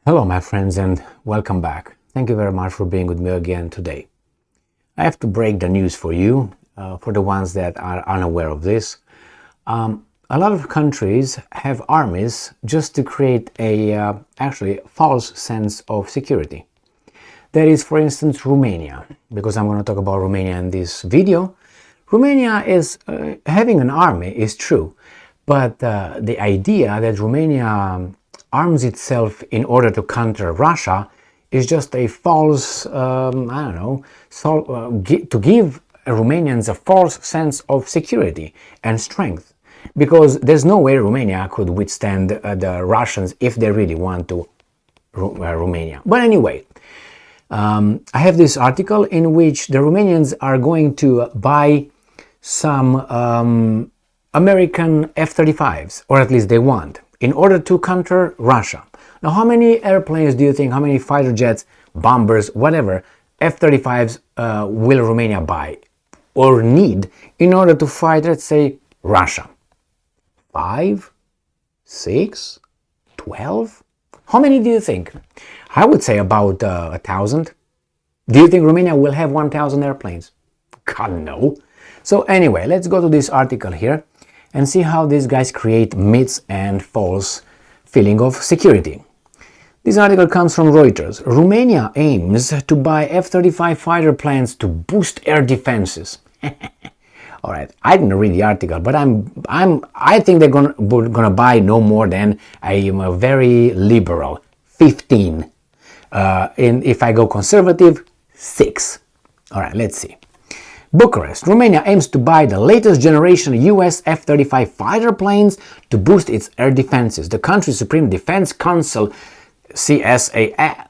Hello my friends and welcome back. Thank you very much for being with me again today. I have to break the news for you, for the ones that are unaware of this. A lot of countries have armies just to create a actually false sense of security. There is, for instance, Romania, because I'm going to talk about Romania in this video. Romania is having an army is true, but the idea that Romania arms itself in order to counter Russia is just a false, to give Romanians a false sense of security and strength, because there's no way Romania could withstand the Russians if they really want to Romania. But anyway, I have this article in which the Romanians are going to buy some American F-35s, or at least they want, in order to counter Russia. Now, how many airplanes do you think, how many fighter jets, bombers, whatever, F-35s will Romania buy or need in order to fight, let's say, Russia? 5? 6? 12? How many do you think? I would say about 1,000. Do you think Romania will have 1,000 airplanes? God, no. So anyway, let's go to this article here and see how these guys create myths and false feeling of security. This article comes from Reuters. Romania aims to buy F-35 fighter planes to boost air defenses. All right, I didn't read the article, but I think they're gonna buy no more than a very liberal 15. And if I go conservative, 6. All right, let's see. Bucharest. Romania aims to buy the latest generation US F-35 fighter planes to boost its air defenses. The country's Supreme Defense Council, CSA,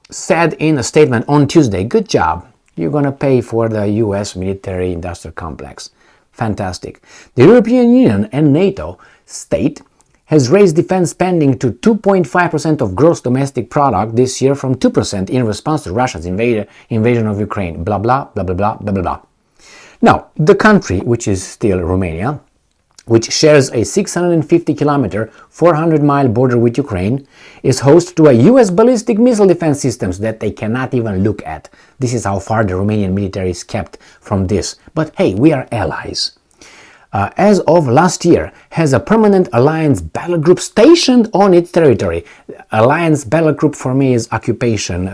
said in a statement on Tuesday. Good job. You're going to pay for the US military industrial complex. Fantastic. The European Union and NATO state has raised defense spending to 2.5% of gross domestic product this year from 2% in response to Russia's invasion of Ukraine. Blah, blah, blah, blah, blah, blah, blah, blah. Now, the country, which is still Romania, which shares a 650-kilometer, 400-mile border with Ukraine, is host to a US ballistic missile defense systems that they cannot even look at. This is how far the Romanian military is kept from this. But hey, we are allies. As of last year, has a permanent alliance battle group stationed on its territory. Alliance battle group for me is occupation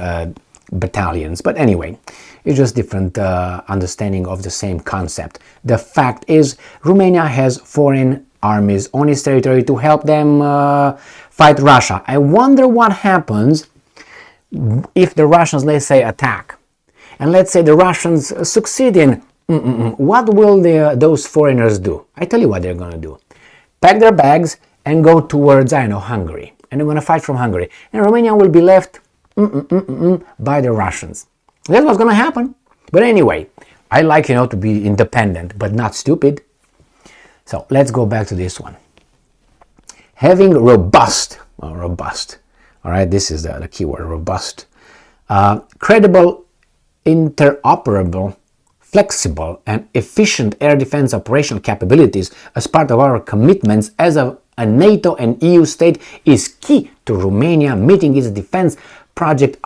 battalions, but anyway, it's just different understanding of the same concept. The fact is, Romania has foreign armies on its territory to help them fight Russia. I wonder what happens if the Russians, let's say, attack, and let's say the Russians succeed in what will those foreigners do? I tell you what they're going to do. Pack their bags and go towards, Hungary. And they're going to fight from Hungary. And Romania will be left by the Russians. That's what's going to happen. But anyway, I like, to be independent, but not stupid. So let's go back to this one. Having robust, all right, this is the keyword, robust, credible, interoperable, flexible and efficient air defense operational capabilities as part of our commitments as a NATO and EU state is key to Romania meeting its defense project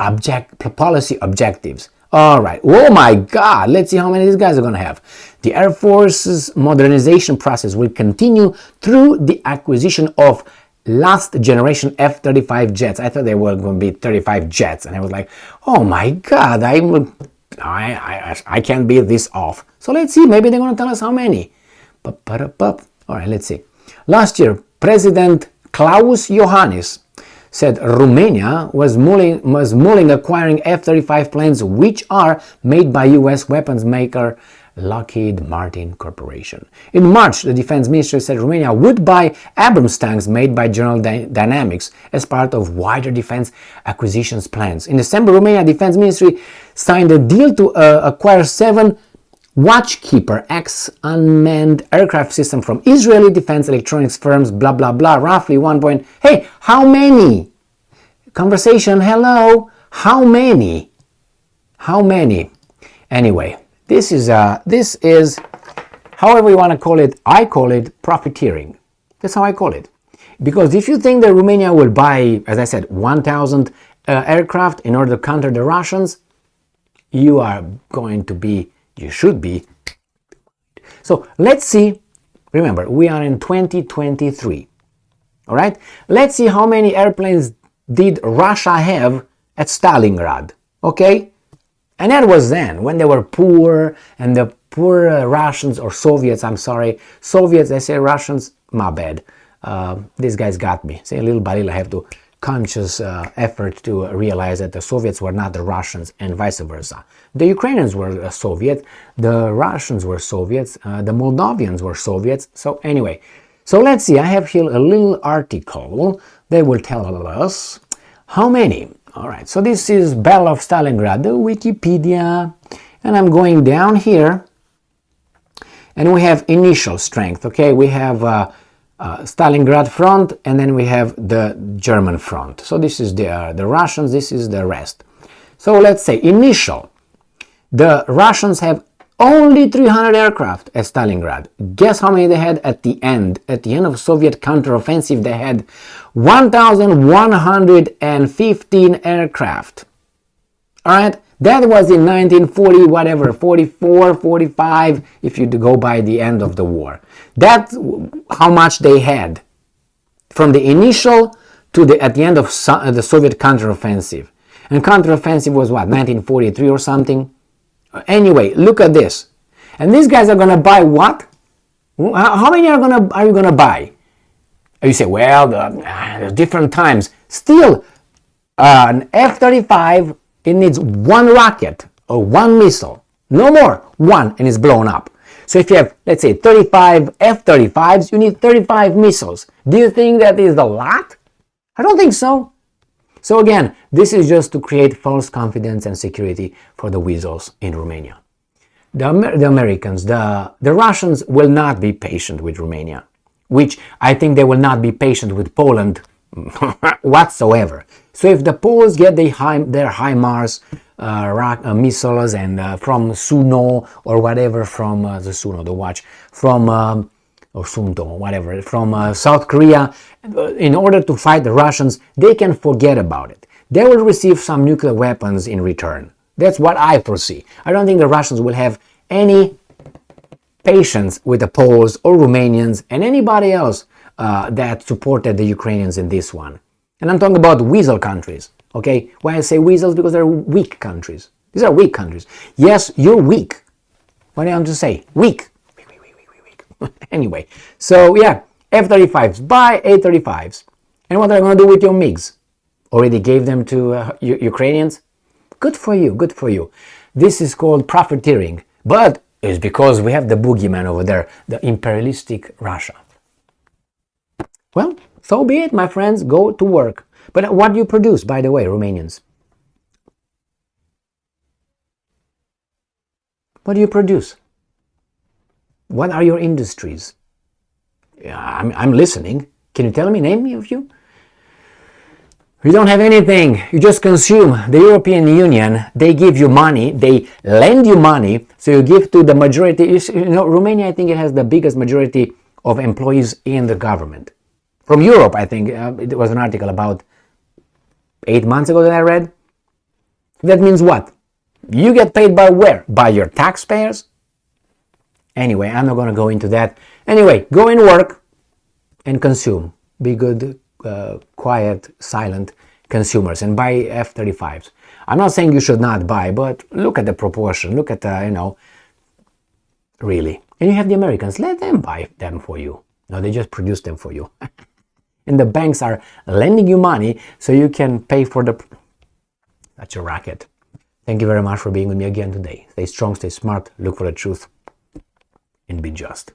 policy objectives. All right. Oh my God. Let's see how many these guys are going to have. The Air Force's modernization process will continue through the acquisition of last generation F-35 jets. I thought they were going to be 35 jets, and I was like, oh my God, I can't be this off. So let's see, maybe they're going to tell us how many. All right, let's see. Last year, President Klaus Iohannis said Romania was mulling acquiring F-35 planes, which are made by US weapons maker Lockheed Martin Corporation. In March, the defense ministry said Romania would buy Abrams tanks made by General Dynamics as part of wider defense acquisitions plans. In December, Romania Defense Ministry signed a deal to acquire 7 Watchkeeper X unmanned aircraft system from Israeli defense electronics firms, blah, blah, blah, roughly 1 point. Hey, how many? Conversation, hello? How many? Anyway. This is, however you want to call it, I call it profiteering. That's how I call it. Because if you think that Romania will buy, as I said, 1,000 aircraft in order to counter the Russians, you should be. So let's see. Remember, we are in 2023. All right? Let's see how many airplanes did Russia have at Stalingrad. Okay? And that was then, when they were poor, and the poor Russians, or Soviets, I'm sorry. Soviets, I say Russians, my bad. These guys got me. Say little by little, I have to conscious effort to realize that the Soviets were not the Russians and vice versa. The Ukrainians were Soviet, the Russians were Soviets, the Moldavians were Soviets. So anyway, so let's see, I have here a little article that will tell us how many. All right, so this is Battle of Stalingrad, the Wikipedia, and I'm going down here, and we have initial strength, okay? We have Stalingrad front, and then we have the German front. So this is the Russians, this is the rest. So let's say initial. The Russians have only 300 aircraft at Stalingrad. Guess how many they had at the end? At the end of Soviet counteroffensive, they had 1,115 aircraft. All right, that was in 1940, whatever, 44, 45, if you go by the end of the war. That's how much they had from the initial to at the end of the Soviet counteroffensive. And counteroffensive was what, 1943 or something? Anyway, look at this. And these guys are going to buy what? How many are you going to buy? You say, well, the different times. Still, an F-35, it needs one rocket or one missile. No more. One, and it's blown up. So if you have, let's say, 35 F-35s, you need 35 missiles. Do you think that is a lot? I don't think so. So again, this is just to create false confidence and security for the weasels in Romania. The Americans, the Russians will not be patient with Romania, which I think they will not be patient with Poland whatsoever. So if the Poles get their HIMARS missiles and from Suno or whatever, from the Suno, the watch, from or Sunto, whatever, from South Korea, in order to fight the Russians, they can forget about it. They will receive some nuclear weapons in return. That's what I foresee. I don't think the Russians will have any patience with the Poles or Romanians and anybody else that supported the Ukrainians in this one. And I'm talking about weasel countries, okay? Why I say weasels? Because they're weak countries. These are weak countries. Yes, you're weak. What do I want to say? Weak. Anyway, so yeah, F-35s, buy A-35s. And what are you going to do with your MiGs? Already gave them to Ukrainians? Good for you, good for you. This is called profiteering, but it's because we have the boogeyman over there, the imperialistic Russia. Well, so be it, my friends, go to work. But what do you produce, by the way, Romanians? What do you produce? What are your industries? Yeah, I'm listening. Can you tell me, name me a few? You don't have anything. You just consume. The European Union, they give you money. They lend you money. So you give to the majority. You know, Romania, I think it has the biggest majority of employees in the government. From Europe, I think. It was an article about 8 months ago that I read. That means what? You get paid by where? By your taxpayers? Anyway, I'm not going to go into that. Anyway, go and work and consume. Be good, quiet, silent consumers and buy F-35s. I'm not saying you should not buy, but look at the proportion. Look at the, really. And you have the Americans. Let them buy them for you. No, they just produce them for you. And the banks are lending you money so you can pay for the... That's a racket. Thank you very much for being with me again today. Stay strong, stay smart, look for the truth, and be just.